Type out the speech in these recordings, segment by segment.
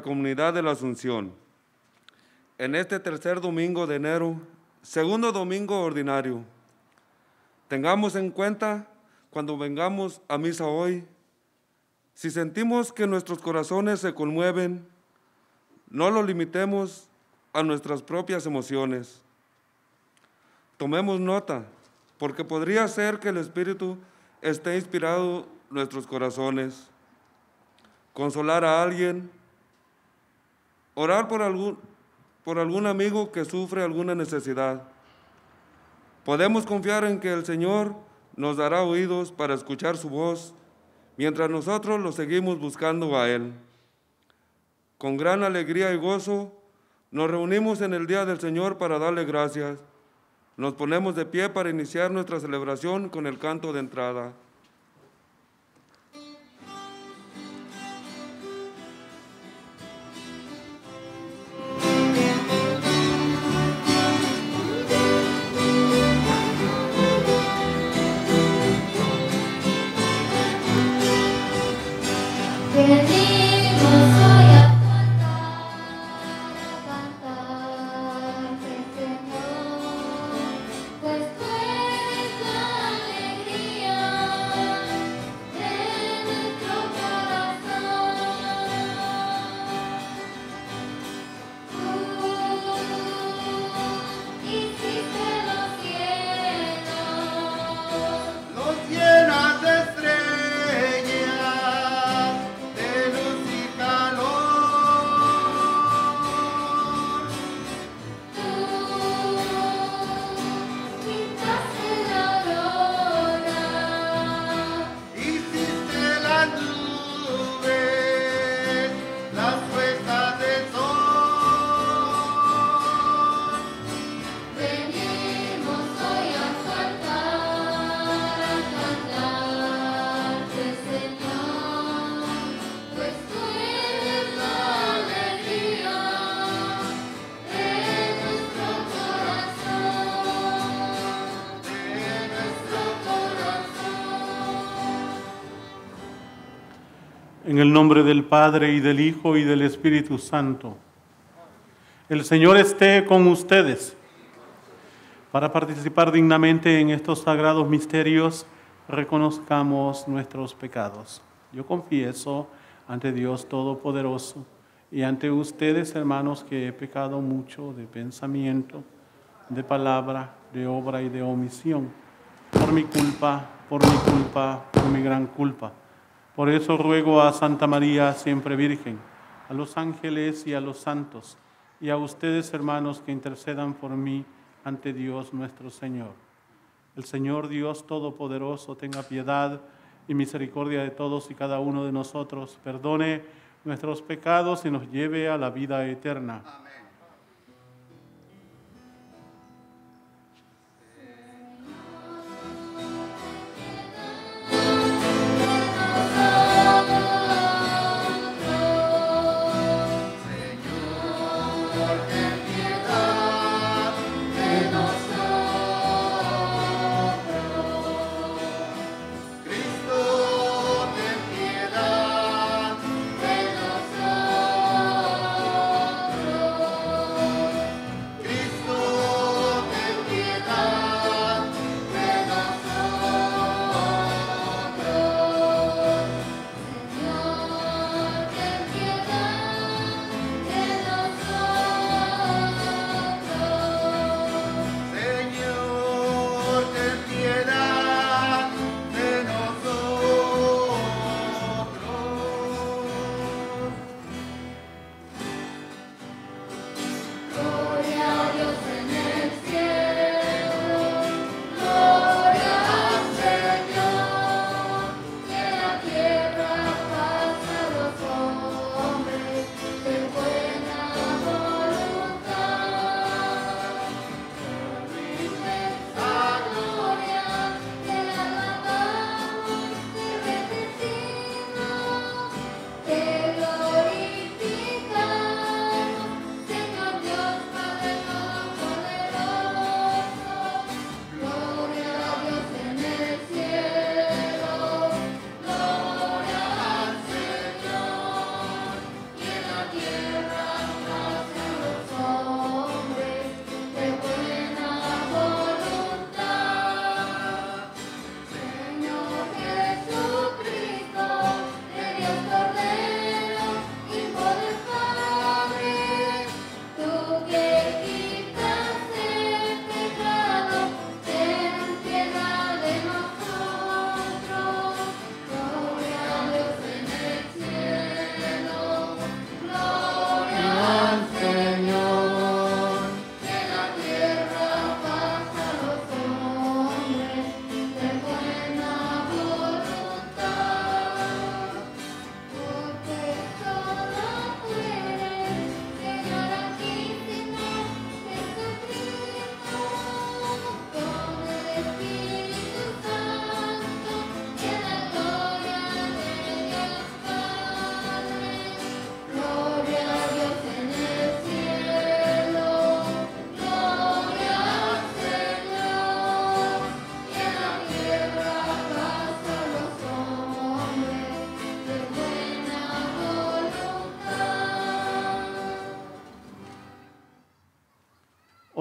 Comunidad de la Asunción. En este tercer domingo de enero, segundo domingo ordinario, tengamos en cuenta cuando vengamos a misa hoy, si sentimos que nuestros corazones se conmueven, no lo limitemos a nuestras propias emociones. Tomemos nota, porque podría ser que el Espíritu esté inspirado en nuestros corazones. Consolar a alguien, orar por algún amigo que sufre alguna necesidad. Podemos confiar en que el Señor nos dará oídos para escuchar su voz, mientras nosotros lo seguimos buscando a Él. Con gran alegría y gozo, nos reunimos en el Día del Señor para darle gracias. Nos ponemos de pie para iniciar nuestra celebración con el canto de entrada. En el nombre del Padre, y del Hijo, y del Espíritu Santo. El Señor esté con ustedes. Para participar dignamente en estos sagrados misterios, reconozcamos nuestros pecados. Yo confieso ante Dios Todopoderoso y ante ustedes, hermanos, que he pecado mucho de pensamiento, de palabra, de obra y de omisión, por mi culpa, por mi gran culpa. Por eso ruego a Santa María, siempre Virgen, a los ángeles y a los santos, y a ustedes, hermanos, que intercedan por mí ante Dios nuestro Señor. El Señor Dios Todopoderoso tenga piedad y misericordia de todos y cada uno de nosotros, perdone nuestros pecados y nos lleve a la vida eterna. Amén.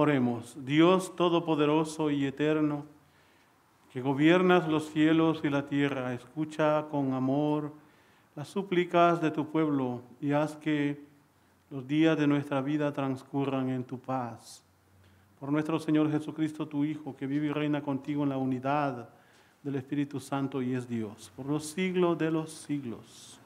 Oremos. Dios Todopoderoso y Eterno, que gobiernas los cielos y la tierra, escucha con amor las súplicas de tu pueblo y haz que los días de nuestra vida transcurran en tu paz. Por nuestro Señor Jesucristo, tu Hijo, que vive y reina contigo en la unidad del Espíritu Santo y es Dios, por los siglos de los siglos.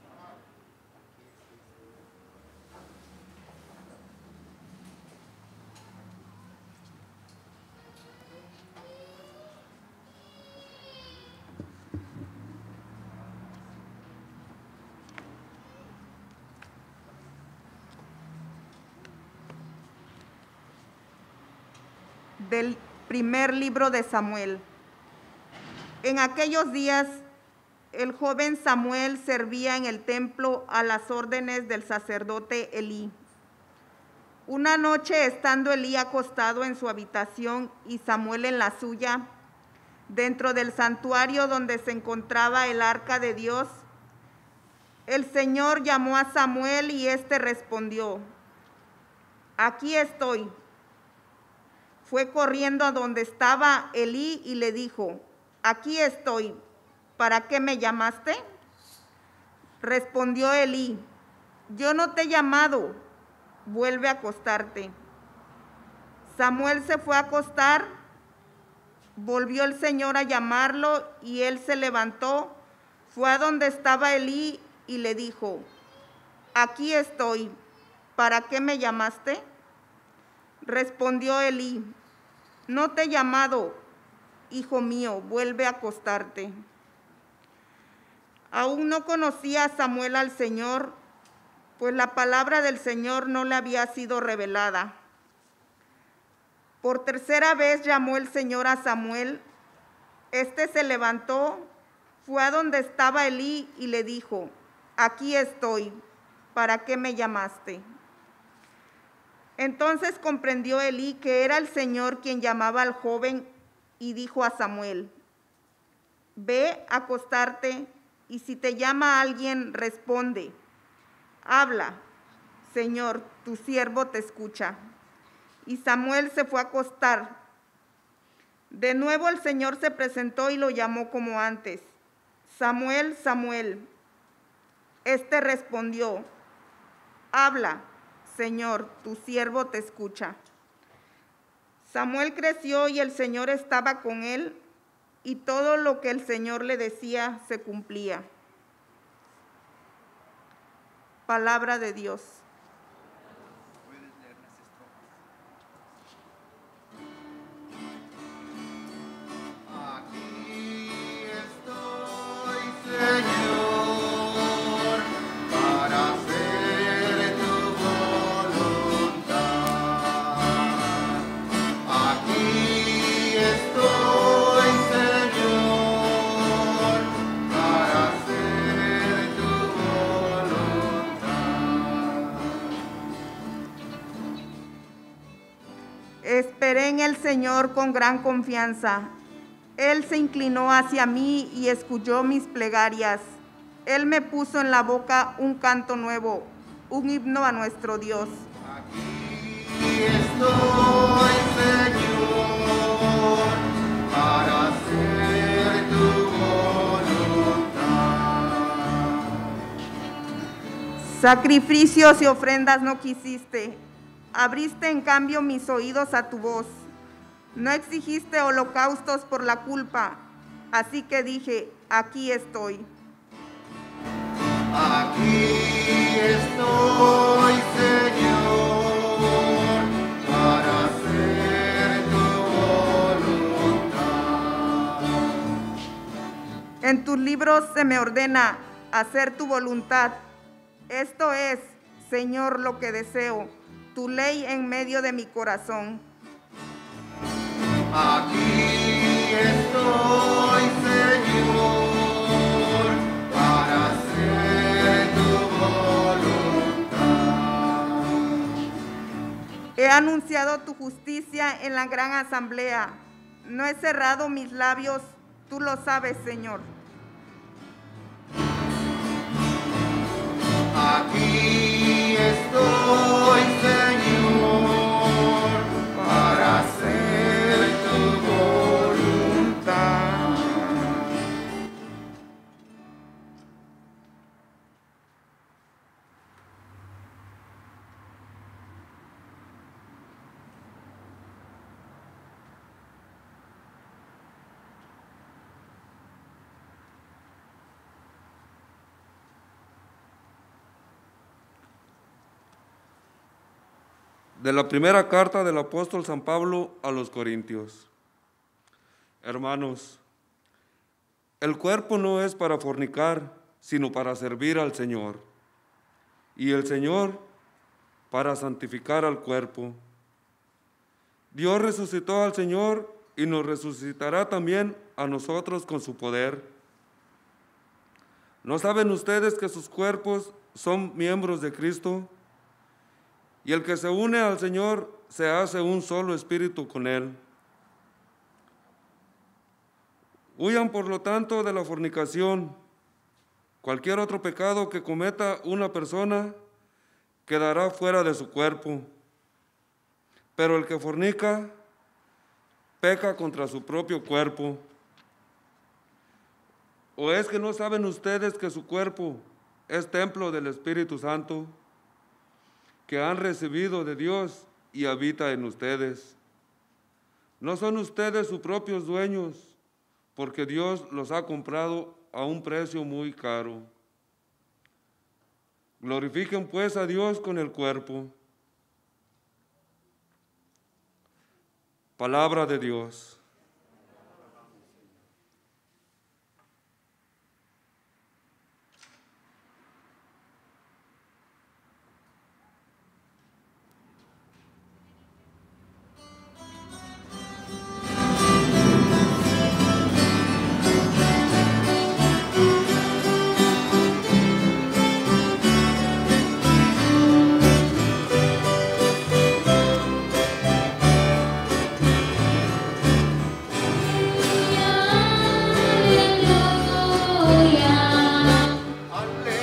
Del primer libro de Samuel. En aquellos días, el joven Samuel servía en el templo a las órdenes del sacerdote Elí. Una noche, estando Elí acostado en su habitación y Samuel en la suya, dentro del santuario donde se encontraba el arca de Dios, el Señor llamó a Samuel y éste respondió: «Aquí estoy». Fue corriendo a donde estaba Elí y le dijo: «Aquí estoy, ¿para qué me llamaste?». Respondió Elí: «Yo no te he llamado, vuelve a acostarte». Samuel se fue a acostar, volvió el Señor a llamarlo y él se levantó, fue a donde estaba Elí y le dijo: «Aquí estoy, ¿para qué me llamaste?». Respondió Elí: «No te he llamado, hijo mío, vuelve a acostarte». Aún no conocía Samuel al Señor, pues la palabra del Señor no le había sido revelada. Por tercera vez llamó el Señor a Samuel. Este se levantó, fue a donde estaba Elí y le dijo: «Aquí estoy, ¿para qué me llamaste?». Entonces comprendió Elí que era el Señor quien llamaba al joven y dijo a Samuel: «Ve a acostarte y si te llama alguien, responde: habla, Señor, tu siervo te escucha». Y Samuel se fue a acostar. De nuevo el Señor se presentó y lo llamó como antes: «Samuel, Samuel». Este respondió: «Habla, Señor, tu siervo te escucha». Samuel creció y el Señor estaba con él, y todo lo que el Señor le decía se cumplía. Palabra de Dios. Esperé en el Señor con gran confianza. Él se inclinó hacia mí y escuchó mis plegarias. Él me puso en la boca un canto nuevo, un himno a nuestro Dios. Aquí estoy, Señor, para hacer tu voluntad. Sacrificios y ofrendas no quisiste. Abriste en cambio mis oídos a tu voz. No exigiste holocaustos por la culpa. Así que dije: aquí estoy. Aquí estoy, Señor, para hacer tu voluntad. En tus libros se me ordena hacer tu voluntad. Esto es, Señor, lo que deseo, tu ley en medio de mi corazón. Aquí estoy, Señor, para hacer tu voluntad. He anunciado tu justicia en la gran asamblea. No he cerrado mis labios, tú lo sabes, Señor. Aquí estoy, Señor, para de la primera carta del apóstol San Pablo a los Corintios. Hermanos, el cuerpo no es para fornicar, sino para servir al Señor, y el Señor para santificar al cuerpo. Dios resucitó al Señor y nos resucitará también a nosotros con su poder. ¿No saben ustedes que sus cuerpos son miembros de Cristo? Y el que se une al Señor se hace un solo espíritu con Él. Huyan, por lo tanto, de la fornicación. Cualquier otro pecado que cometa una persona quedará fuera de su cuerpo. Pero el que fornica peca contra su propio cuerpo. ¿O es que no saben ustedes que su cuerpo es templo del Espíritu Santo, que han recibido de Dios y habita en ustedes? ¿No son ustedes sus propios dueños? Porque Dios los ha comprado a un precio muy caro. Glorifiquen pues a Dios con el cuerpo. Palabra de Dios.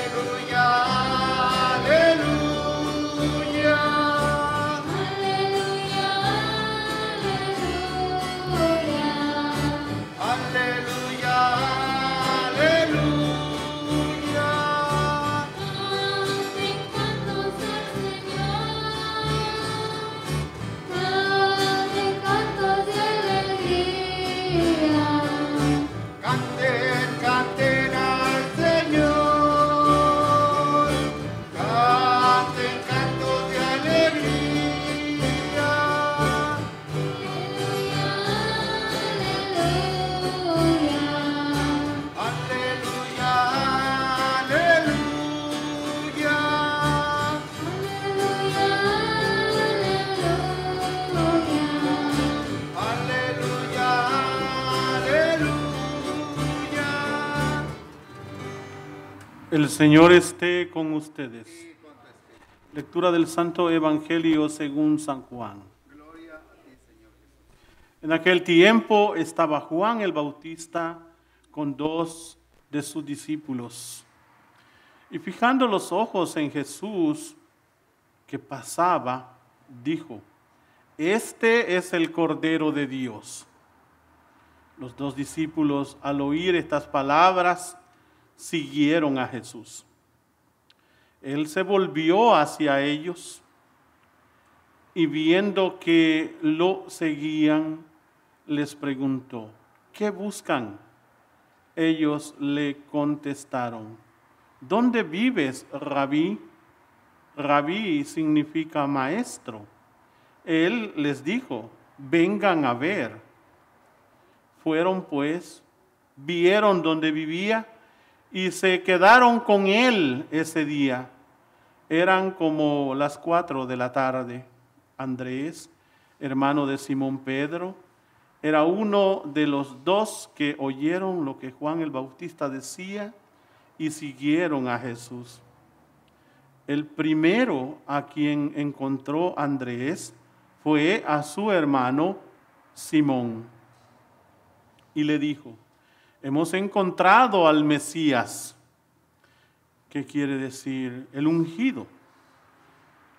Aleluya, aleluya. Aleluya, aleluya. Canten, canten al Señor. Canten cantos de alegría. Aleluya, aleluya. Aleluya, aleluya. El Señor esté con ustedes. Lectura del Santo Evangelio según San Juan. Gloria a ti, Señor Jesús. En aquel tiempo estaba Juan el Bautista con 2 de sus discípulos. Y fijando los ojos en Jesús que pasaba, dijo: Este es el Cordero de Dios. Los 2 discípulos, al oír estas palabras, siguieron a Jesús. Él se volvió hacia ellos y viendo que lo seguían, les preguntó: ¿qué buscan? Ellos le contestaron: ¿dónde vives, Rabí? Rabí significa maestro. Él les dijo: vengan a ver. Fueron pues, vieron donde vivía y se quedaron con él ese día. Eran como las 4 de la tarde. Andrés, hermano de Simón Pedro, era uno de los 2 que oyeron lo que Juan el Bautista decía y siguieron a Jesús. El primero a quien encontró Andrés fue a su hermano Simón y le dijo: hemos encontrado al Mesías. ¿Qué quiere decir? El ungido.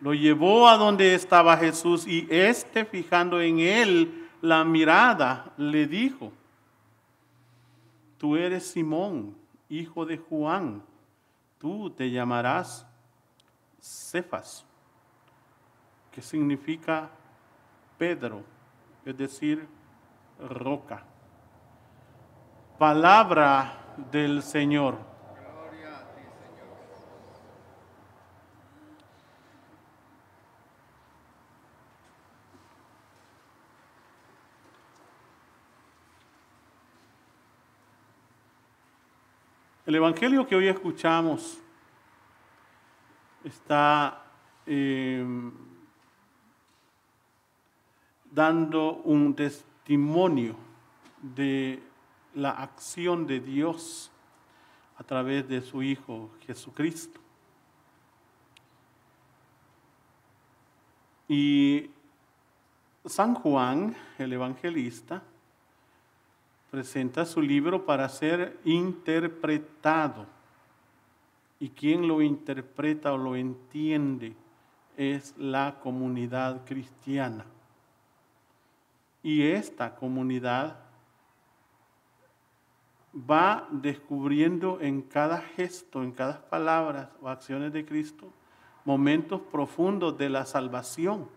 Lo llevó a donde estaba Jesús y éste, fijando en él la mirada, le dijo: tú eres Simón, hijo de Juan. Tú te llamarás Cefas, que significa Pedro, es decir, roca. Palabra del Señor. Gloria a ti, Señor. El Evangelio que hoy escuchamos está dando un testimonio de la acción de Dios a través de su Hijo Jesucristo. Y San Juan, el evangelista, presenta su libro para ser interpretado. Y quien lo interpreta o lo entiende es la comunidad cristiana. Y esta comunidad va descubriendo en cada gesto, en cada palabra o acciones de Cristo, momentos profundos de la salvación.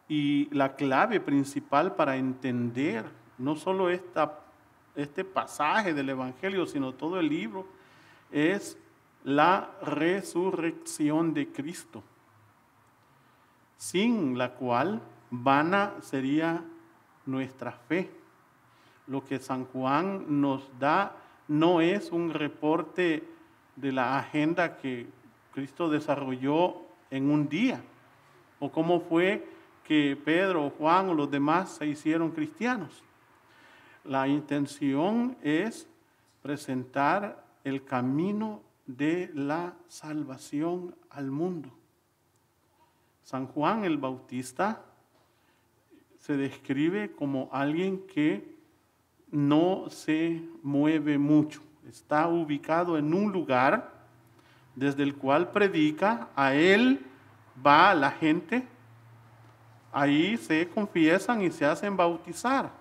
Y la clave principal para entender no solo este pasaje del Evangelio, sino todo el libro, es la resurrección de Cristo, sin la cual vana sería nuestra fe. Lo que San Juan nos da no es un reporte de la agenda que Cristo desarrolló en un día, o cómo fue que Pedro, Juan o los demás se hicieron cristianos. La intención es presentar el camino de la salvación al mundo. San Juan el Bautista se describe como alguien que no se mueve mucho. Está ubicado en un lugar desde el cual predica, a él va la gente, ahí se confiesan y se hacen bautizar.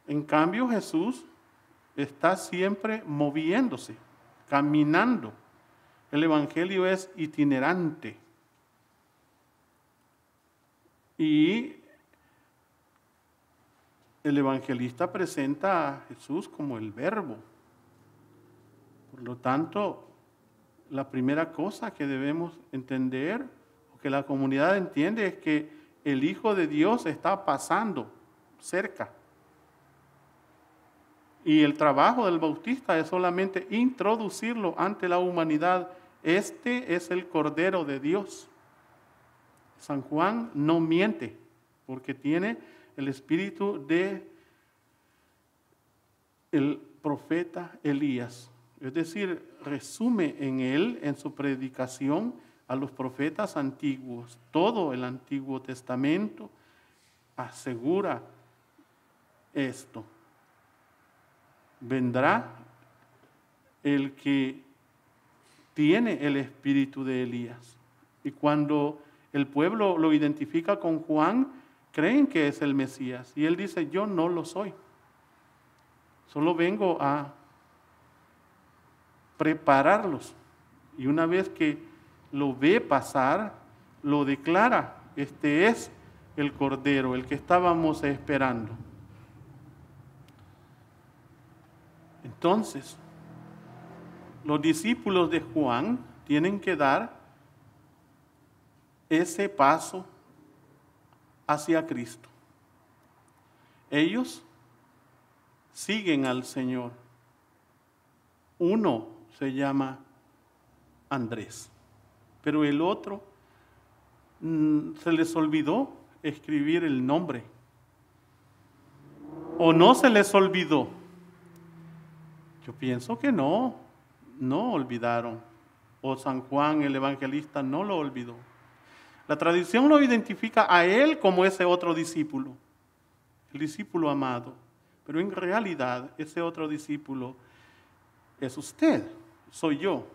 En cambio, Jesús está siempre moviéndose, caminando. El Evangelio es itinerante. Y el evangelista presenta a Jesús como el Verbo. Por lo tanto, la primera cosa que debemos entender, o que la comunidad entiende, es que el Hijo de Dios está pasando cerca. Y el trabajo del bautista es solamente introducirlo ante la humanidad. Este es el Cordero de Dios. San Juan no miente, porque tiene el espíritu de el profeta Elías. Es decir, resume en él, en su predicación, a los profetas antiguos. Todo el Antiguo Testamento asegura esto. Vendrá el que tiene el espíritu de Elías. Y cuando el pueblo lo identifica con Juan, creen que es el Mesías. Y él dice, yo no lo soy. Solo vengo a prepararlos. Y una vez que lo ve pasar, lo declara. Este es el Cordero, el que estábamos esperando. Entonces, los discípulos de Juan tienen que dar ese paso hacia Cristo. Ellos siguen al Señor. Uno se llama Andrés, pero el otro se les olvidó escribir el nombre. ¿O no se les olvidó? Yo pienso que no olvidaron. O San Juan el evangelista no lo olvidó. La tradición lo identifica a él como ese otro discípulo, el discípulo amado. Pero en realidad ese otro discípulo es usted, soy yo.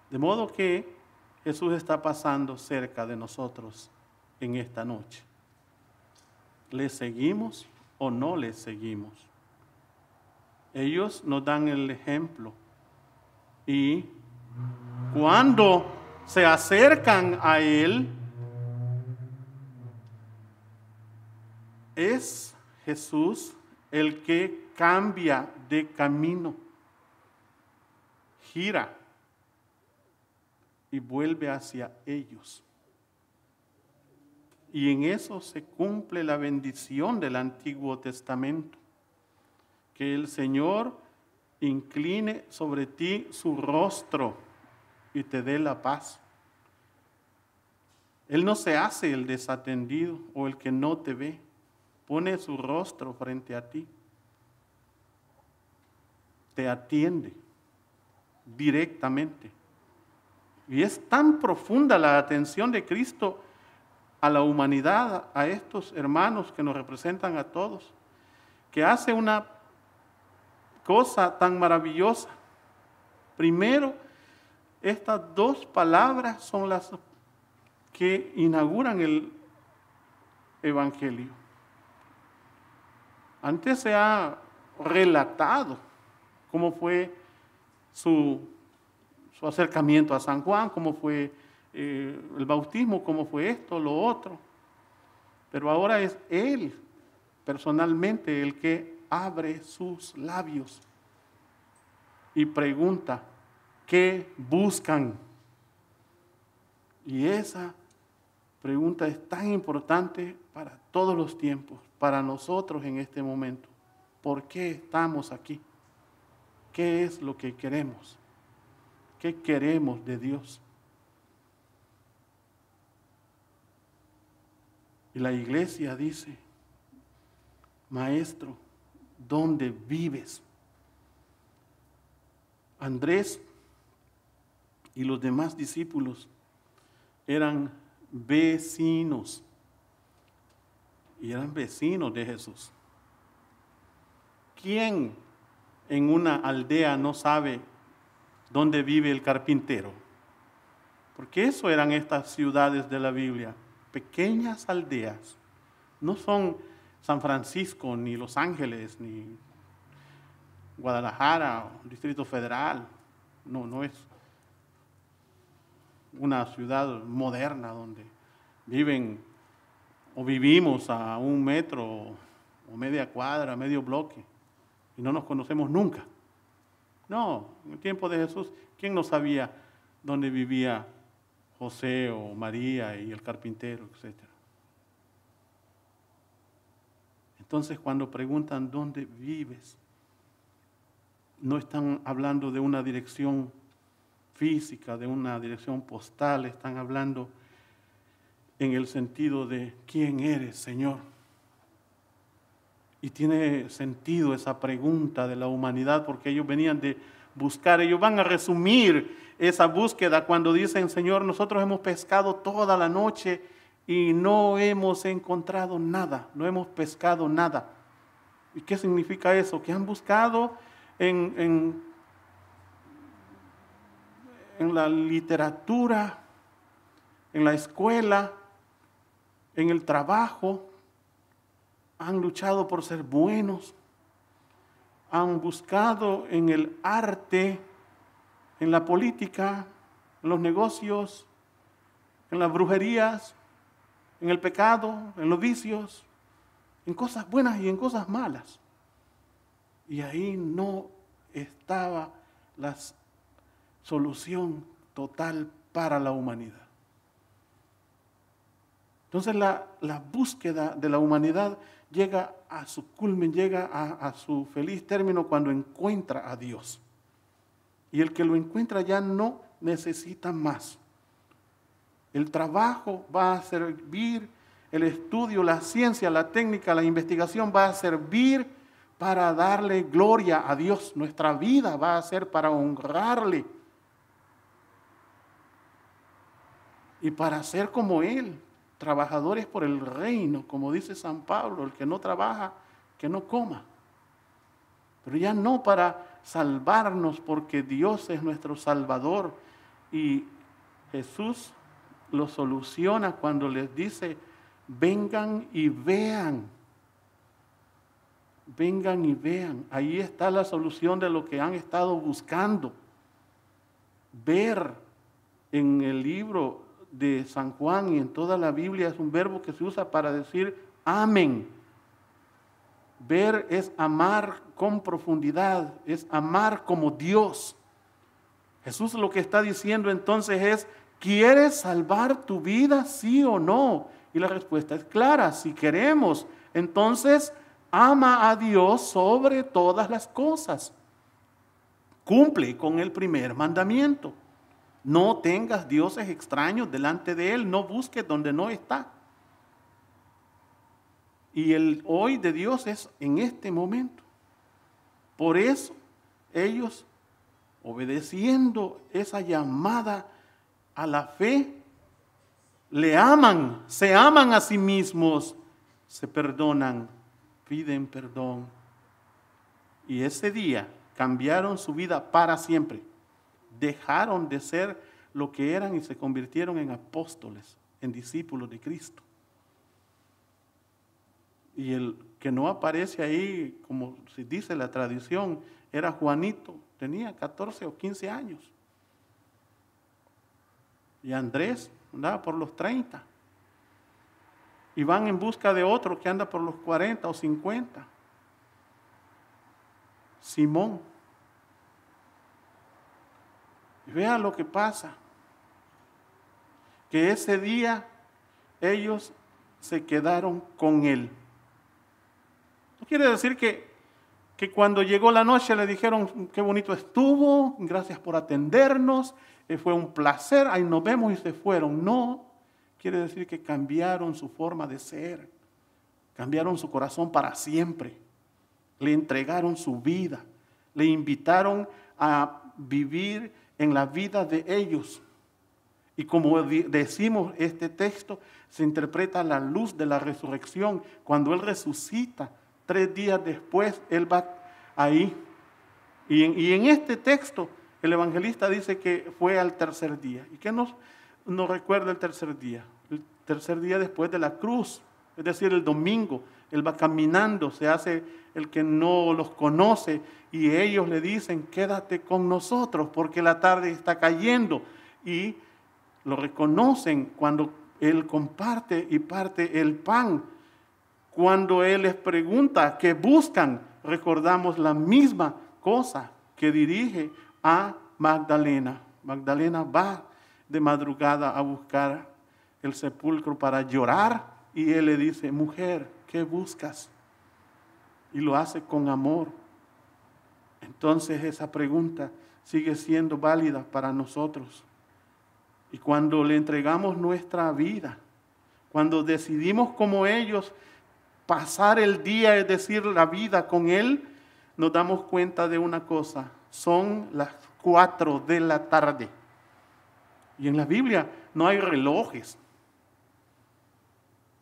De modo que Jesús está pasando cerca de nosotros en esta noche. ¿Le seguimos o no le seguimos? Ellos nos dan el ejemplo. Y cuando se acercan a Él, es Jesús el que cambia de camino, gira y vuelve hacia ellos. Y en eso se cumple la bendición del Antiguo Testamento. Que el Señor incline sobre ti su rostro y te dé la paz. Él no se hace el desatendido o el que no te ve. Pone su rostro frente a ti. Te atiende directamente. Y es tan profunda la atención de Cristo a la humanidad, a estos hermanos que nos representan a todos, que hace una cosa tan maravillosa. Primero, estas dos palabras son las que inauguran el Evangelio. Antes se ha relatado cómo fue su acercamiento a San Juan, cómo fue el bautismo, cómo fue esto, lo otro. Pero ahora es Él personalmente el que abre sus labios y pregunta, ¿qué buscan? Y esa pregunta es tan importante para todos los tiempos, para nosotros en este momento. ¿Por qué estamos aquí? ¿Qué es lo que queremos? ¿Qué queremos de Dios? Y la iglesia dice, Maestro, ¿dónde vives? Andrés y los demás discípulos eran vecinos. Y eran vecinos de Jesús. ¿Quién en una aldea no sabe dónde vive el carpintero? Porque eso eran estas ciudades de la Biblia, pequeñas aldeas. No son San Francisco, ni Los Ángeles, ni Guadalajara, Distrito Federal. No es una ciudad moderna donde viven o vivimos a 1 metro o media cuadra, medio bloque, y no nos conocemos nunca. No, en el tiempo de Jesús, ¿quién no sabía dónde vivía José o María y el carpintero, etcétera? Entonces, cuando preguntan dónde vives, no están hablando de una dirección física, de una dirección postal, están hablando en el sentido de quién eres, Señor. Y tiene sentido esa pregunta de la humanidad porque ellos venían de buscar, ellos van a resumir esa búsqueda cuando dicen, Señor, nosotros hemos pescado toda la noche y no hemos encontrado nada, no hemos pescado nada. ¿Y qué significa eso? Que han buscado en la literatura, en la escuela, en el trabajo, han luchado por ser buenos, han buscado en el arte, en la política, en los negocios, en las brujerías, en el pecado, en los vicios, en cosas buenas y en cosas malas. Y ahí no estaba la solución total para la humanidad. Entonces la búsqueda de la humanidad llega a su culmen, llega a su feliz término cuando encuentra a Dios. Y el que lo encuentra ya no necesita más. El trabajo va a servir, el estudio, la ciencia, la técnica, la investigación va a servir para darle gloria a Dios. Nuestra vida va a ser para honrarle y para ser como Él. Trabajadores por el reino, como dice San Pablo, el que no trabaja, que no coma. Pero ya no para salvarnos, porque Dios es nuestro Salvador. Y Jesús lo soluciona cuando les dice, vengan y vean. Vengan y vean. Ahí está la solución de lo que han estado buscando. Ver en el libro de San Juan y en toda la Biblia es un verbo que se usa para decir amen. Ver es amar con profundidad, es amar como Dios. Jesús lo que está diciendo entonces es, ¿quieres salvar tu vida, sí o no? Y la respuesta es clara: si queremos, entonces ama a Dios sobre todas las cosas. Cumple con el primer mandamiento. No tengas dioses extraños delante de Él, no busques donde no está. Y el hoy de Dios es en este momento. Por eso ellos, obedeciendo esa llamada a la fe, le aman, se aman a sí mismos, se perdonan, piden perdón. Y ese día cambiaron su vida para siempre. Dejaron de ser lo que eran y se convirtieron en apóstoles, en discípulos de Cristo. Y el que no aparece ahí, como se dice la tradición, era Juanito, tenía 14 o 15 años. Y Andrés andaba por los 30. Y van en busca de otro que anda por los 40 o 50. Simón. Y vean lo que pasa. Que ese día ellos se quedaron con él. No quiere decir que cuando llegó la noche le dijeron: qué bonito estuvo, gracias por atendernos, fue un placer, ahí nos vemos, y se fueron. No, quiere decir que cambiaron su forma de ser, cambiaron su corazón para siempre, le entregaron su vida, le invitaron a vivir en la vida de ellos. Y como decimos, este texto se interpreta a la luz de la resurrección. Cuando Él resucita, 3 días después, Él va ahí. Y en este texto, el evangelista dice que fue al tercer día. ¿Y qué nos recuerda el tercer día? El tercer día después de la cruz, es decir, el domingo. Él va caminando, se hace el que no los conoce, y ellos le dicen: quédate con nosotros porque la tarde está cayendo. Y lo reconocen cuando Él comparte y parte el pan. Cuando Él les pregunta qué buscan, recordamos la misma cosa que dirige a Magdalena. Magdalena va de madrugada a buscar el sepulcro para llorar, y Él le dice: mujer, ¿qué buscas? Y lo hace con amor. Entonces esa pregunta sigue siendo válida para nosotros. Y cuando le entregamos nuestra vida, cuando decidimos como ellos pasar el día, es decir, la vida con Él, nos damos cuenta de una cosa: son las 4 de la tarde. Y en la Biblia no hay relojes.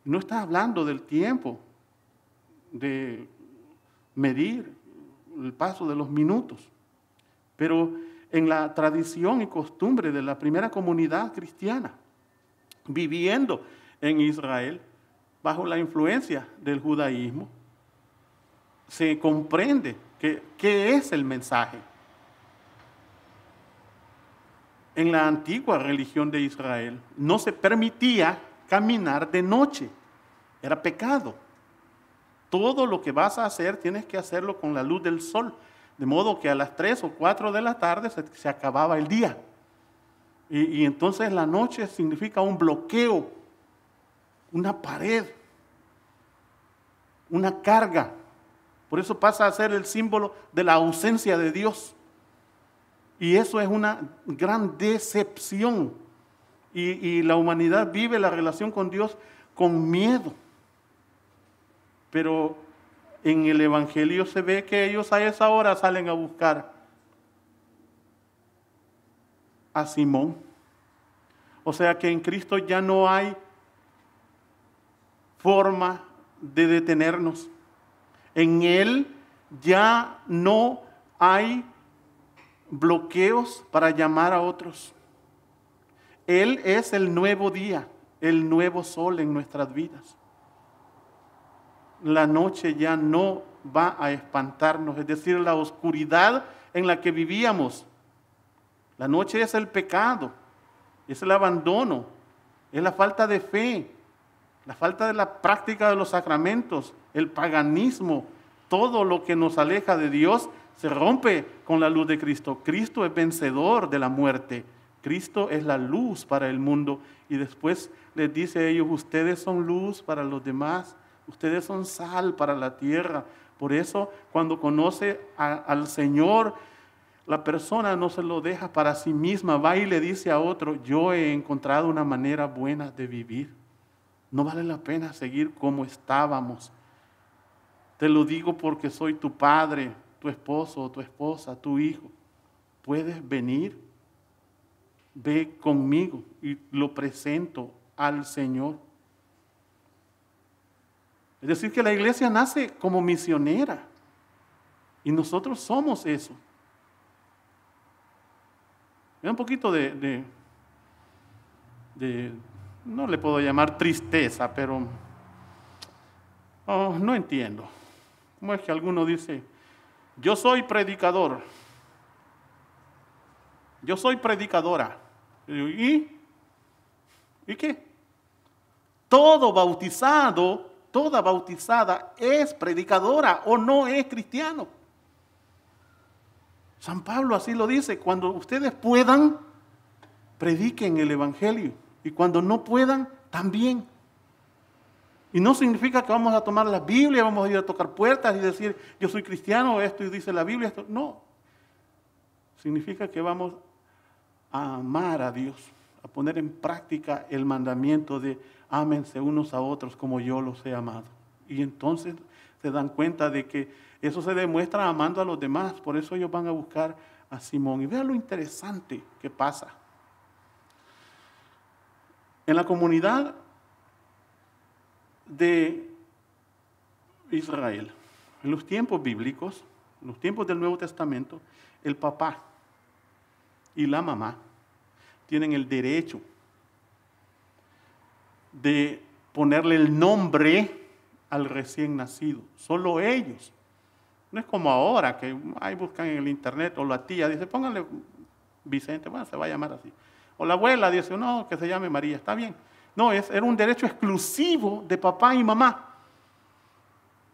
No está hablando del tiempo, de medir el paso de los minutos. Pero en la tradición y costumbre de la primera comunidad cristiana, viviendo en Israel, bajo la influencia del judaísmo, se comprende qué es el mensaje. En la antigua religión de Israel no se permitía caminar de noche, era pecado. Todo lo que vas a hacer tienes que hacerlo con la luz del sol, de modo que a las 3 o 4 de la tarde se acababa el día. Y entonces la noche significa un bloqueo, una pared, una carga. Por eso pasa a ser el símbolo de la ausencia de Dios. Y eso es una gran decepción. Y la humanidad vive la relación con Dios con miedo. Pero en el Evangelio se ve que ellos a esa hora salen a buscar a Simón. O sea que en Cristo ya no hay forma de detenernos. En Él ya no hay bloqueos para llamar a otros. Él es el nuevo día, el nuevo sol en nuestras vidas. La noche ya no va a espantarnos, es decir, la oscuridad en la que vivíamos. La noche es el pecado, es el abandono, es la falta de fe, la falta de la práctica de los sacramentos, el paganismo. Todo lo que nos aleja de Dios se rompe con la luz de Cristo. Cristo es vencedor de la muerte. Cristo es la luz para el mundo. Y después les dice a ellos, ustedes son luz para los demás, ustedes son sal para la tierra. Por eso cuando conoce al Señor, la persona no se lo deja para sí misma, va y le dice a otro, yo he encontrado una manera buena de vivir. No vale la pena seguir como estábamos. Te lo digo porque soy tu padre, tu esposo, tu esposa, tu hijo. Puedes venir, ve conmigo y lo presento al Señor. Es decir, que la iglesia nace como misionera y nosotros somos eso. Es un poquito de no le puedo llamar tristeza, pero no entiendo. ¿Cómo es que alguno dice, yo soy predicador, yo soy predicadora? ¿Y qué? Todo bautizado, toda bautizada es predicadora o no es cristiano. San Pablo así lo dice, cuando ustedes puedan, prediquen el evangelio, y cuando no puedan, también. Y no significa que vamos a tomar la Biblia, vamos a ir a tocar puertas y decir, yo soy cristiano, esto y dice la Biblia, esto. No. Significa que vamos a amar a Dios, a poner en práctica el mandamiento de ámense unos a otros como yo los he amado. Y entonces se dan cuenta de que eso se demuestra amando a los demás. Por eso ellos van a buscar a Simón. Y vean lo interesante que pasa. En la comunidad de Israel, en los tiempos bíblicos, en los tiempos del Nuevo Testamento, el papá y la mamá tienen el derecho de ponerle el nombre al recién nacido. Solo ellos. No es como ahora que ahí buscan en el internet, o la tía dice, pónganle Vicente, bueno, se va a llamar así. O la abuela dice, no, que se llame María, está bien. No, era un derecho exclusivo de papá y mamá.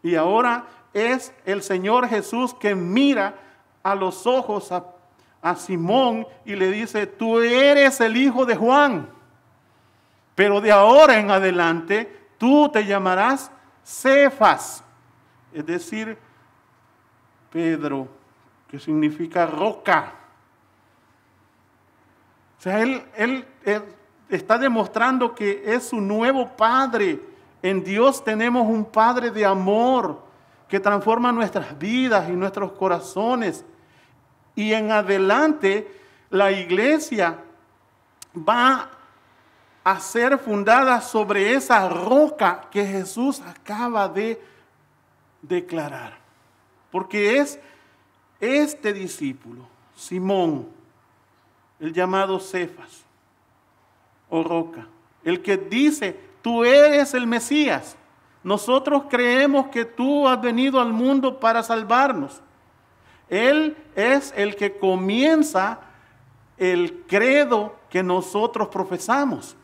Y ahora es el Señor Jesús que mira a los ojos a Simón y le dice, tú eres el hijo de Juan, pero de ahora en adelante tú te llamarás Cefas, es decir, Pedro, que significa roca. O sea, él está demostrando que es su nuevo padre. En Dios tenemos un Padre de amor que transforma nuestras vidas y nuestros corazones. Y en adelante la iglesia va a ser fundada sobre esa roca que Jesús acaba de declarar. Porque es este discípulo, Simón, el llamado Cefas o roca, el que dice, tú eres el Mesías. Nosotros creemos que tú has venido al mundo para salvarnos. Él es el que comienza el credo que nosotros profesamos.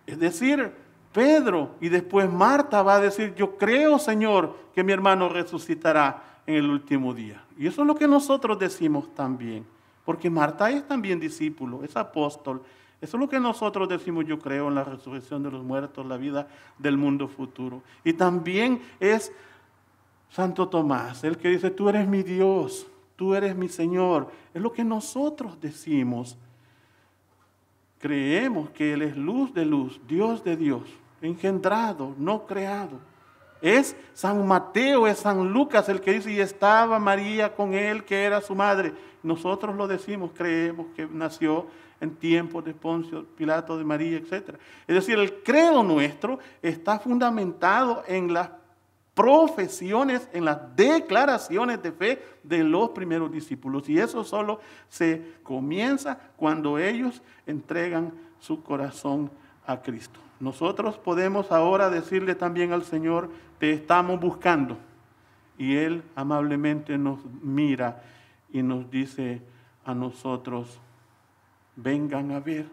Es decir, Pedro y después Marta va a decir, yo creo, Señor, que mi hermano resucitará en el último día. Y eso es lo que nosotros decimos también, porque Marta es también discípulo, es apóstol. Eso es lo que nosotros decimos, yo creo en la resurrección de los muertos, la vida del mundo futuro. Y también es Santo Tomás, el que dice, tú eres mi Dios, tú eres mi Señor. Es lo que nosotros decimos. Creemos que Él es luz de luz, Dios de Dios, engendrado, no creado. Es San Mateo, es San Lucas el que dice, y estaba María con Él, que era su madre. Nosotros lo decimos, creemos que nació en tiempos de Poncio Pilato, de María, etc. Es decir, el credo nuestro está fundamentado en las profesiones, en las declaraciones de fe de los primeros discípulos. Y eso solo se comienza cuando ellos entregan su corazón a Cristo. Nosotros podemos ahora decirle también al Señor, te estamos buscando. Y Él amablemente nos mira y nos dice a nosotros, vengan a ver,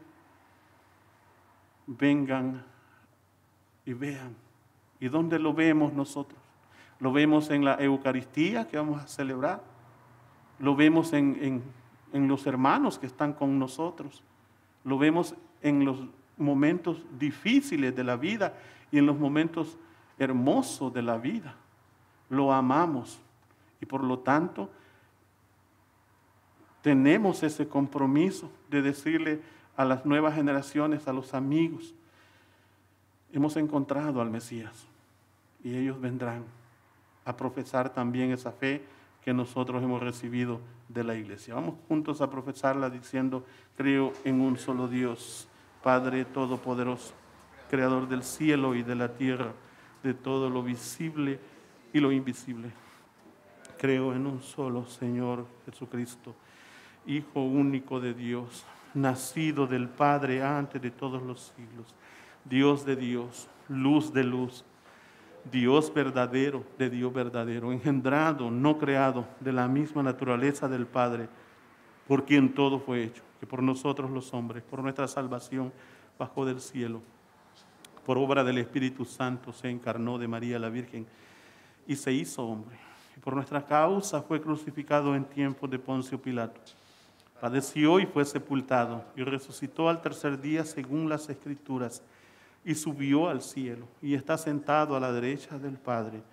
vengan y vean. ¿Y dónde lo vemos nosotros? Lo vemos en la Eucaristía que vamos a celebrar, lo vemos en en los hermanos que están con nosotros. Lo vemos en los momentos difíciles de la vida y en los momentos hermosos de la vida. Lo amamos y por lo tanto tenemos ese compromiso de decirle a las nuevas generaciones, a los amigos, hemos encontrado al Mesías y ellos vendrán a profesar también esa fe que nosotros hemos recibido de la iglesia. Vamos juntos a profesarla diciendo: creo en un solo Dios, Padre Todopoderoso, Creador del cielo y de la tierra, de todo lo visible y lo invisible. Creo en un solo Señor Jesucristo, Hijo único de Dios, nacido del Padre antes de todos los siglos, Dios de Dios, luz de luz, Dios verdadero de Dios verdadero, engendrado, no creado, de la misma naturaleza del Padre, por quien todo fue hecho, que por nosotros los hombres, por nuestra salvación, bajó del cielo, por obra del Espíritu Santo se encarnó de María la Virgen y se hizo hombre. Y por nuestra causa fue crucificado en tiempos de Poncio Pilato. Padeció y fue sepultado y resucitó al tercer día según las Escrituras y subió al cielo y está sentado a la derecha del Padre.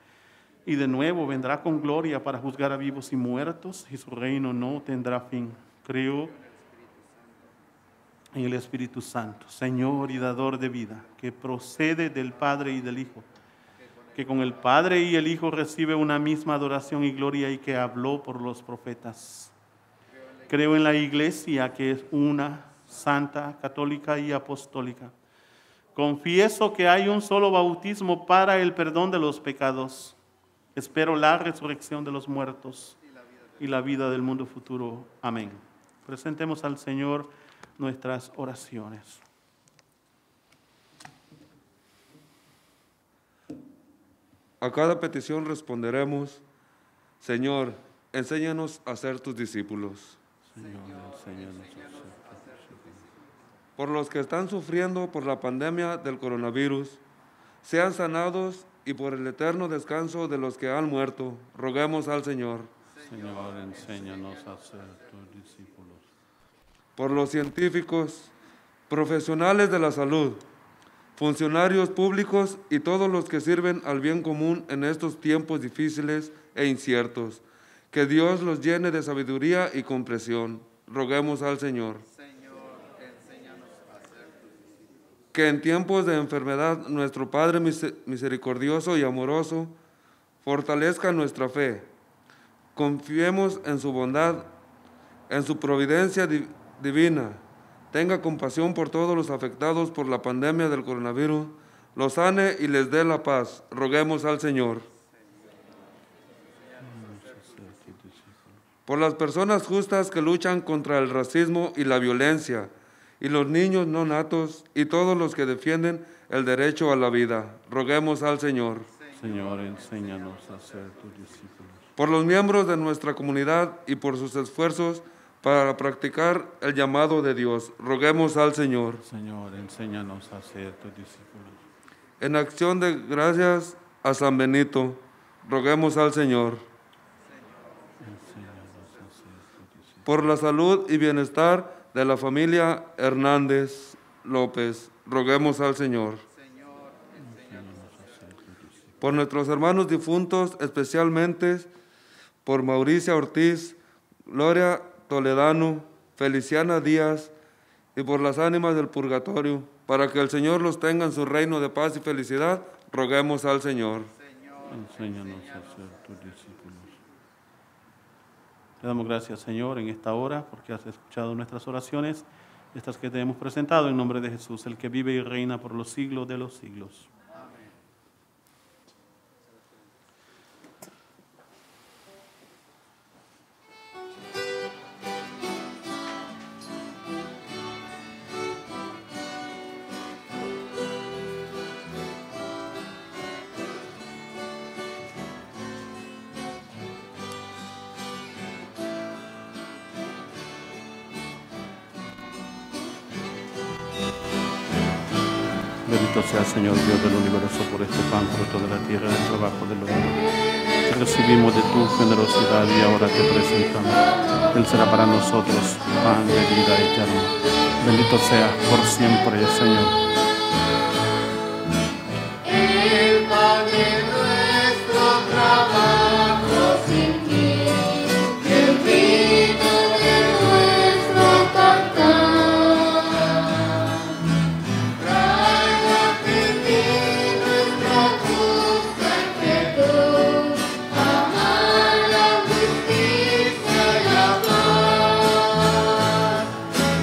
Y de nuevo vendrá con gloria para juzgar a vivos y muertos y su reino no tendrá fin. Creo en el Espíritu Santo, Señor y dador de vida, que procede del Padre y del Hijo, que con el Padre y el Hijo recibe una misma adoración y gloria y que habló por los profetas. Creo en la Iglesia, que es una, santa, católica y apostólica. Confieso que hay un solo bautismo para el perdón de los pecados. Espero la resurrección de los muertos y la vida del mundo futuro. Amén. Presentemos al Señor nuestras oraciones. A cada petición responderemos: Señor, enséñanos a ser tus discípulos. Señor, enséñanos a ser tus discípulos. Por los que están sufriendo por la pandemia del coronavirus, sean sanados, y por el eterno descanso de los que han muerto, roguemos al Señor. Señor, enséñanos a ser tus discípulos. Por los científicos, profesionales de la salud, funcionarios públicos y todos los que sirven al bien común en estos tiempos difíciles e inciertos, que Dios los llene de sabiduría y comprensión. Roguemos al Señor. Que en tiempos de enfermedad nuestro Padre misericordioso y amoroso fortalezca nuestra fe. Confiemos en su bondad, en su providencia divina. Tenga compasión por todos los afectados por la pandemia del coronavirus, los sane y les dé la paz. Roguemos al Señor. Por las personas justas que luchan contra el racismo y la violencia, y los niños no natos, y todos los que defienden el derecho a la vida. Roguemos al Señor. Señor, enséñanos a ser tus discípulos. Por los miembros de nuestra comunidad y por sus esfuerzos para practicar el llamado de Dios. Roguemos al Señor. Señor, enséñanos a ser tus discípulos. En acción de gracias a San Benito, roguemos al Señor. Enséñanos a ser tus discípulos. Por la salud y bienestar de la familia Hernández López, roguemos al Señor. Por nuestros hermanos difuntos, especialmente por Mauricia Ortiz, Gloria Toledano, Feliciana Díaz, y por las ánimas del purgatorio, para que el Señor los tenga en su reino de paz y felicidad, roguemos al Señor. Enséñanos a ser tus discípulos. Te damos gracias, Señor, en esta hora, porque has escuchado nuestras oraciones, estas que te hemos presentado en nombre de Jesús, el que vive y reina por los siglos de los siglos. Bendito sea, Señor Dios del universo, por este pan, fruto de la tierra, del trabajo del hombre, recibimos de tu generosidad y ahora te presentamos. Él será para nosotros pan de vida eterna. Bendito sea por siempre, Señor. El pan de nuestro trabajo sin ti, el vino de nuestro cantar. Tráigate en mí nuestra justa inquietud, amar la justicia y la paz.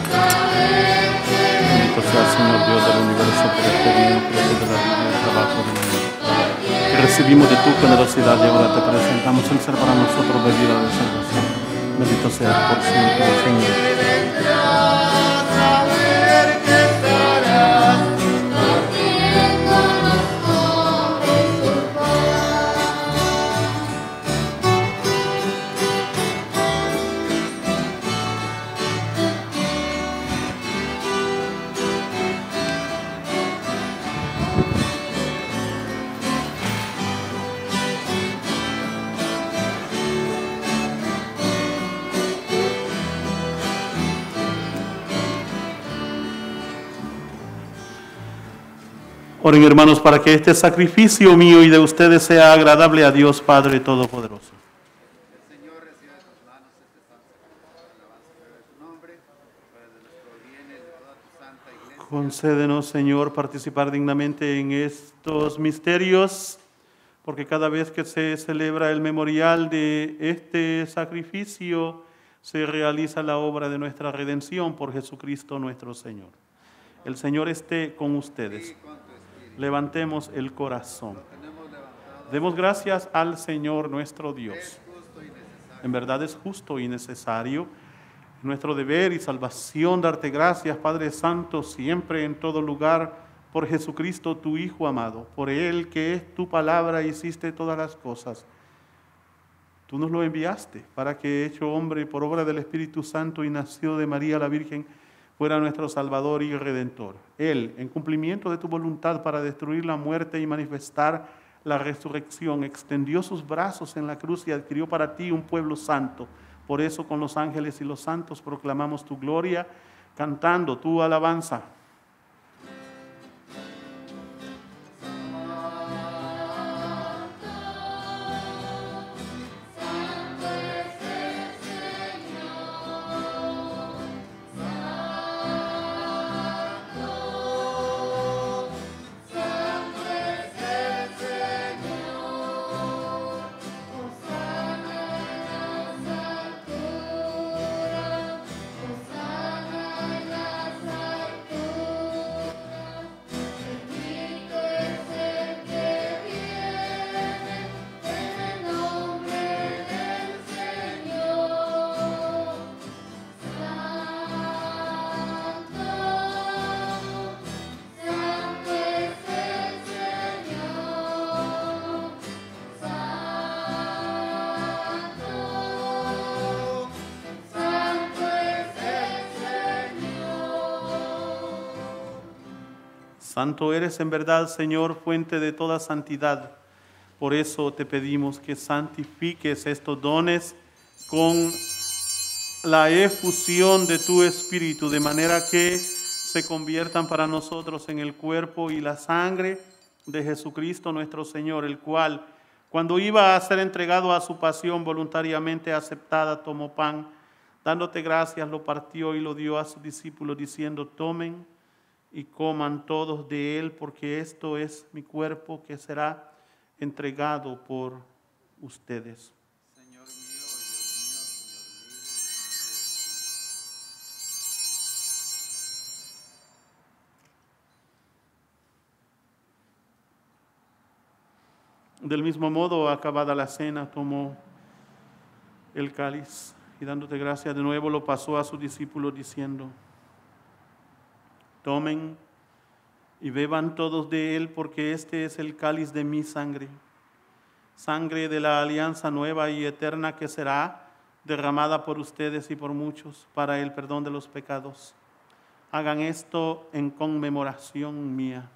Saber que Bendito sea el Señor Dios del universo por este vino, fruto de la vida y el trabajo de mi vida. Que recibimos de tu generosidad y ahora te presentamos el ser para nosotros bebida de salvación. Bendito sea por siempre, Señor. vendrás, saber que estarás haciéndonos con tu paz. Oren, hermanos, para que este sacrificio mío y de ustedes sea agradable a Dios Padre Todopoderoso. El Señor reciba de tus manos este santo sacrificio, alabanza y gloria de tu nombre, para de nuestro bien y de toda tu santa iglesia. Concédenos, Señor, participar dignamente en estos misterios, porque cada vez que se celebra el memorial de este sacrificio, se realiza la obra de nuestra redención por Jesucristo nuestro Señor. El Señor esté con ustedes. Y con tu espíritu. Levantemos el corazón. Tenemos levantado. Demos gracias al Señor nuestro Dios. Es justo y necesario. En verdad es justo y necesario, nuestro deber y salvación, darte gracias, Padre Santo, siempre en todo lugar, por Jesucristo, tu Hijo amado. Por Él, que es tu palabra, hiciste todas las cosas. Tú nos lo enviaste para que, hecho hombre por obra del Espíritu Santo y nacido de María la Virgen, fuera nuestro Salvador y Redentor. Él, en cumplimiento de tu voluntad para destruir la muerte y manifestar la resurrección, extendió sus brazos en la cruz y adquirió para ti un pueblo santo. Por eso con los ángeles y los santos proclamamos tu gloria, cantando tu alabanza. Santo eres en verdad, Señor, fuente de toda santidad. Por eso te pedimos que santifiques estos dones con la efusión de tu Espíritu, de manera que se conviertan para nosotros en el cuerpo y la sangre de Jesucristo nuestro Señor, el cual, cuando iba a ser entregado a su pasión voluntariamente aceptada, tomó pan, dándote gracias, lo partió y lo dio a sus discípulos, diciendo: tomen y coman todos de él, porque esto es mi cuerpo que será entregado por ustedes. Señor mío, Dios mío, Señor mío. Del mismo modo, acabada la cena, tomó el cáliz y dándote gracias de nuevo lo pasó a sus discípulos diciendo: tomen y beban todos de él, porque este es el cáliz de mi sangre, sangre de la alianza nueva y eterna que será derramada por ustedes y por muchos para el perdón de los pecados. Hagan esto en conmemoración mía.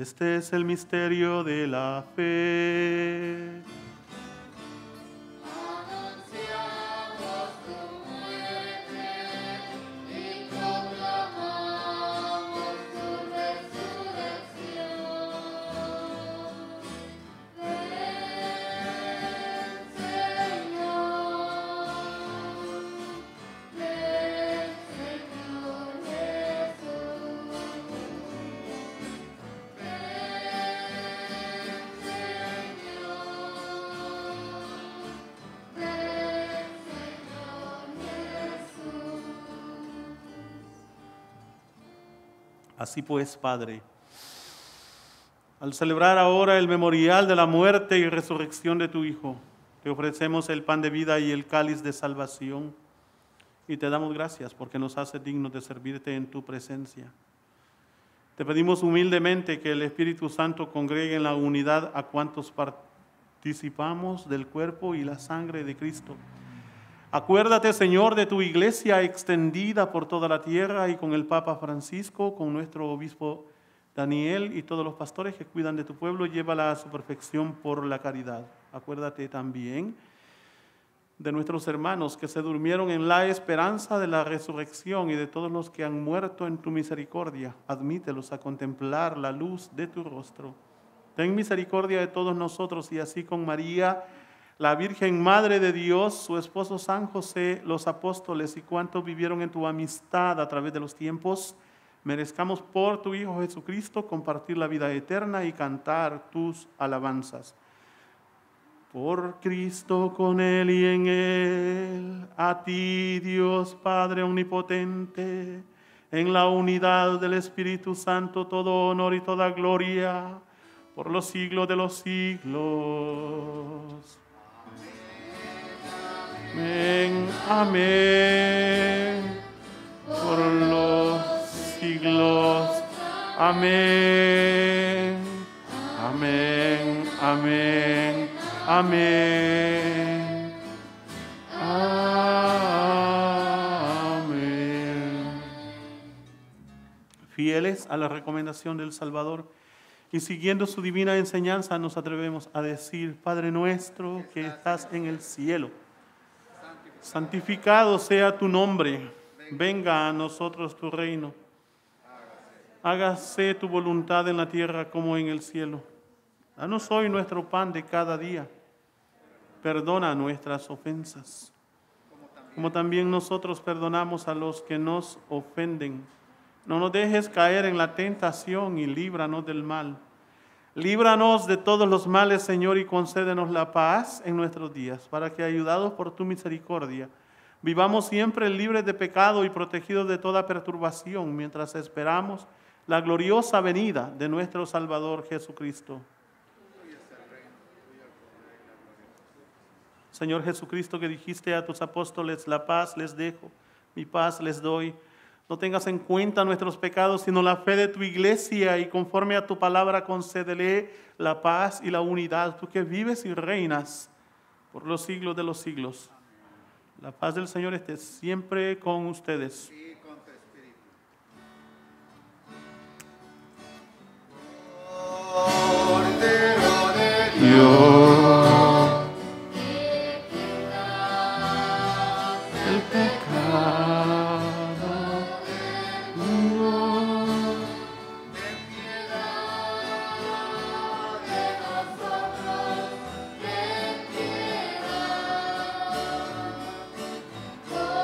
Este es el misterio de la fe. Anunciamos tu muerte y proclamamos tu resurrección. Ven, Señor Así pues, Padre, al celebrar ahora el memorial de la muerte y resurrección de tu Hijo, te ofrecemos el pan de vida y el cáliz de salvación y te damos gracias porque nos hace dignos de servirte en tu presencia. Te pedimos humildemente que el Espíritu Santo congregue en la unidad a cuantos participamos del cuerpo y la sangre de Cristo. Acuérdate, Señor, de tu iglesia extendida por toda la tierra y con el Papa Francisco, con nuestro obispo Daniel y todos los pastores que cuidan de tu pueblo, llévala a su perfección por la caridad. Acuérdate también de nuestros hermanos que se durmieron en la esperanza de la resurrección y de todos los que han muerto en tu misericordia. Admítelos a contemplar la luz de tu rostro. Ten misericordia de todos nosotros y así con María, la Virgen Madre de Dios, su esposo San José, los apóstoles y cuantos vivieron en tu amistad a través de los tiempos, merezcamos por tu Hijo Jesucristo compartir la vida eterna y cantar tus alabanzas. Por Cristo, con Él y en Él, a ti, Dios Padre Omnipotente, en la unidad del Espíritu Santo, todo honor y toda gloria, por los siglos de los siglos. Amén, amén, por los siglos, amén, amén, amén, amén, amén. Fieles a la recomendación del Salvador y siguiendo su divina enseñanza, nos atrevemos a decir: Padre nuestro que estás en el cielo, santificado sea tu nombre, venga a nosotros tu reino, hágase tu voluntad en la tierra como en el cielo. Danos hoy nuestro pan de cada día, perdona nuestras ofensas, como también nosotros perdonamos a los que nos ofenden. No nos dejes caer en la tentación y líbranos del mal. Líbranos de todos los males, Señor, y concédenos la paz en nuestros días, para que, ayudados por tu misericordia, vivamos siempre libres de pecado y protegidos de toda perturbación, mientras esperamos la gloriosa venida de nuestro Salvador Jesucristo. Señor Jesucristo, que dijiste a tus apóstoles: la paz les dejo, mi paz les doy. No tengas en cuenta nuestros pecados, sino la fe de tu iglesia, y conforme a tu palabra concédele la paz y la unidad, tú que vives y reinas por los siglos de los siglos. La paz del Señor esté siempre con ustedes. Y con tu espíritu. Cordero de Dios, el pecado. Cordero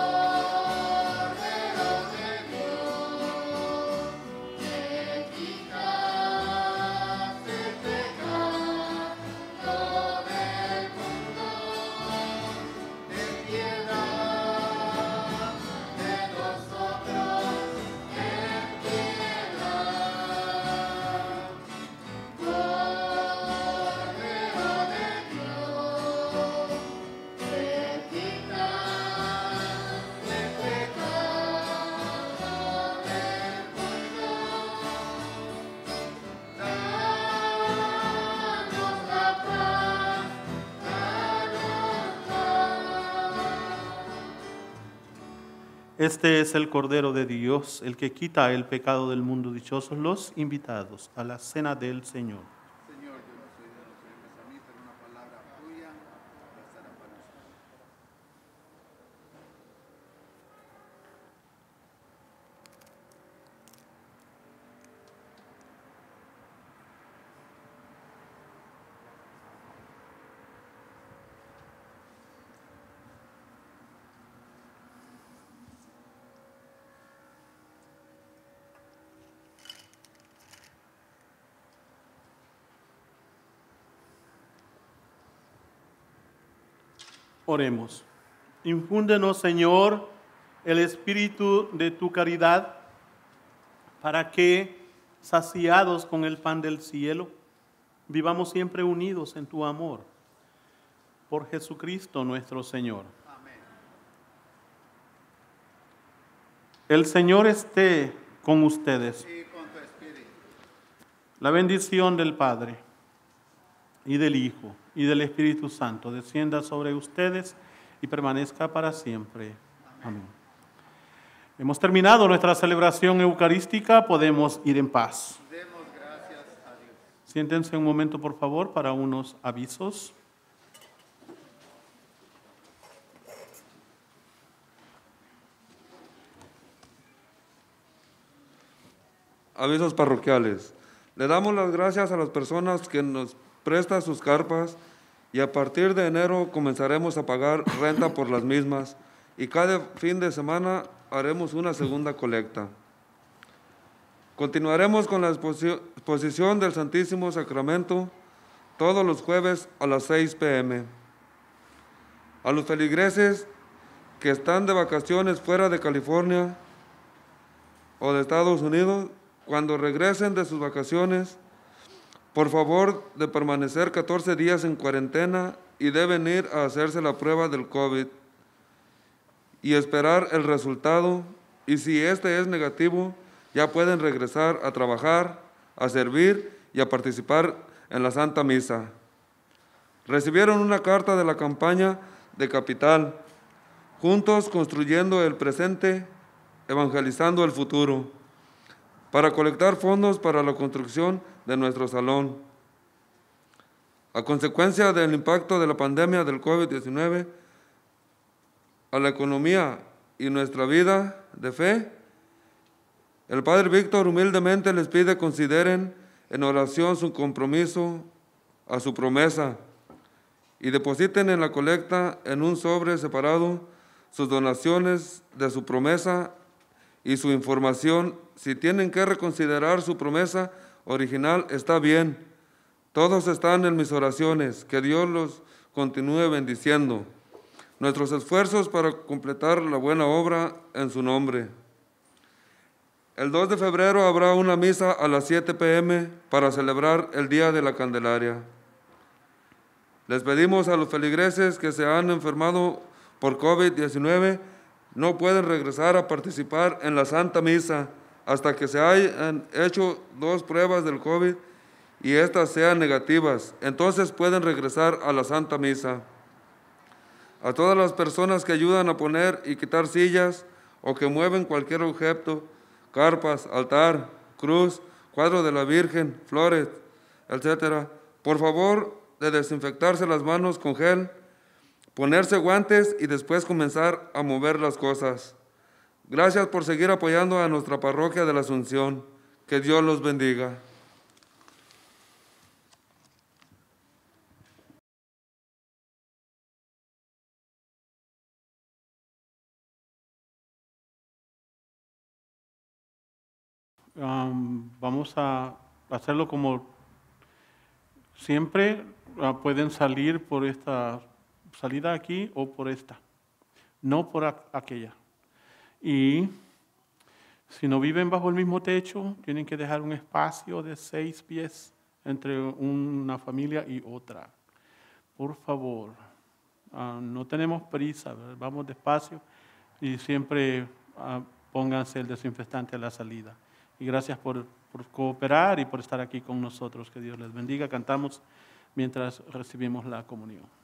Este es el Cordero de Dios, el que quita el pecado del mundo. Dichosos los invitados a la cena del Señor. Señor, yo no soy de los que vengas a mí, pero una palabra tuya bastará para nosotros. Oremos. Infúndenos, Señor, el espíritu de tu caridad, para que, saciados con el pan del cielo, vivamos siempre unidos en tu amor. Por Jesucristo nuestro Señor. Amén. El Señor esté con ustedes. Y con tu espíritu. La bendición del Padre, y del Hijo, y del Espíritu Santo descienda sobre ustedes y permanezca para siempre. Amén. Hemos terminado nuestra celebración eucarística, podemos ir en paz. Demos gracias a Dios. Siéntense un momento, por favor, para unos avisos. Avisos parroquiales. Le damos las gracias a las personas que nos prestan sus carpas y a partir de enero comenzaremos a pagar renta por las mismas y cada fin de semana haremos una segunda colecta. Continuaremos con la exposición del Santísimo Sacramento todos los jueves a las 6 p.m. A los feligreses que están de vacaciones fuera de California o de Estados Unidos, cuando regresen de sus vacaciones, por favor de permanecer 14 días en cuarentena y deben ir a hacerse la prueba del COVID y esperar el resultado, y si este es negativo, ya pueden regresar a trabajar, a servir y a participar en la Santa Misa. Recibieron una carta de la campaña de Capital, Juntos construyendo el presente, evangelizando el futuro, para colectar fondos para la construcción de nuestro salón. A consecuencia del impacto de la pandemia del COVID-19 a la economía y nuestra vida de fe, el Padre Víctor humildemente les pide consideren en oración su compromiso a su promesa y depositen en la colecta en un sobre separado sus donaciones de su promesa y su información. Si tienen que reconsiderar su promesa original, está bien. Todos están en mis oraciones. Que Dios los continúe bendiciendo. Nuestros esfuerzos para completar la buena obra en su nombre. El 2 de febrero habrá una misa a las 7 p.m. para celebrar el Día de la Candelaria. Les pedimos a los feligreses que se han enfermado por COVID-19 no pueden regresar a participar en la Santa Misa hasta que se hayan hecho 2 pruebas del COVID y estas sean negativas. Entonces pueden regresar a la Santa Misa. A todas las personas que ayudan a poner y quitar sillas o que mueven cualquier objeto, carpas, altar, cruz, cuadro de la Virgen, flores, etc., por favor de desinfectarse las manos con gel, ponerse guantes y después comenzar a mover las cosas. Gracias por seguir apoyando a nuestra parroquia de la Asunción. Que Dios los bendiga. Vamos a hacerlo como siempre. Pueden salir por esta salida aquí o por esta, no por aquella. Y si no viven bajo el mismo techo, tienen que dejar un espacio de 6 pies entre una familia y otra. Por favor, no tenemos prisa, ¿verdad? Vamos despacio y siempre pónganse el desinfectante a la salida. Y gracias por cooperar y por estar aquí con nosotros. Que Dios les bendiga. Cantamos mientras recibimos la comunión.